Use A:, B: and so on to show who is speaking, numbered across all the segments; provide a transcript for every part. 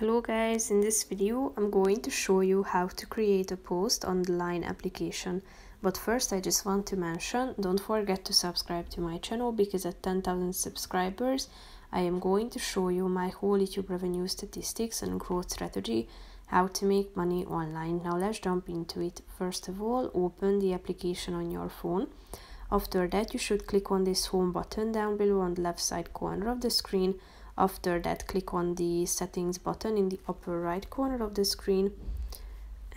A: Hello guys, in this video I'm going to show you how to create a post on the Line application. But first I just want to mention, don't forget to subscribe to my channel because at 10,000 subscribers I am going to show you my whole YouTube revenue statistics and growth strategy, how to make money online. Now let's jump into it. First of all, open the application on your phone. After that you should click on this home button down below on the left side corner of the screen. After that, click on the settings button in the upper right corner of the screen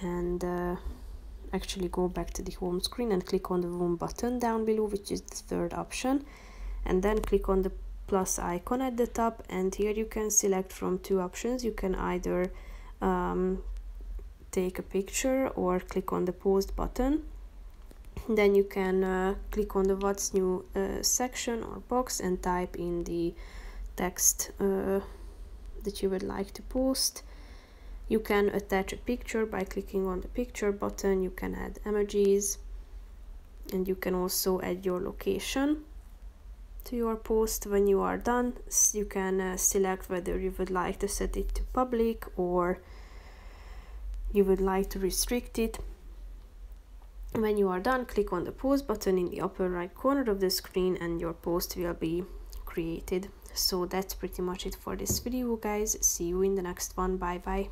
A: and actually go back to the home screen and click on the home button down below, which is the third option, and then click on the plus icon at the top, and here you can select from two options. You can either take a picture or click on the post button. Then you can click on the what's new section or box and type in the text that you would like to post. You can attach a picture by clicking on the picture button. You can add emojis, and you can also add your location to your post. When you are done, you can select whether you would like to set it to public or you would like to restrict it. When you are done, click on the post button in the upper right corner of the screen and your post will be created. So that's pretty much it for this video guys. See you in the next one. Bye bye.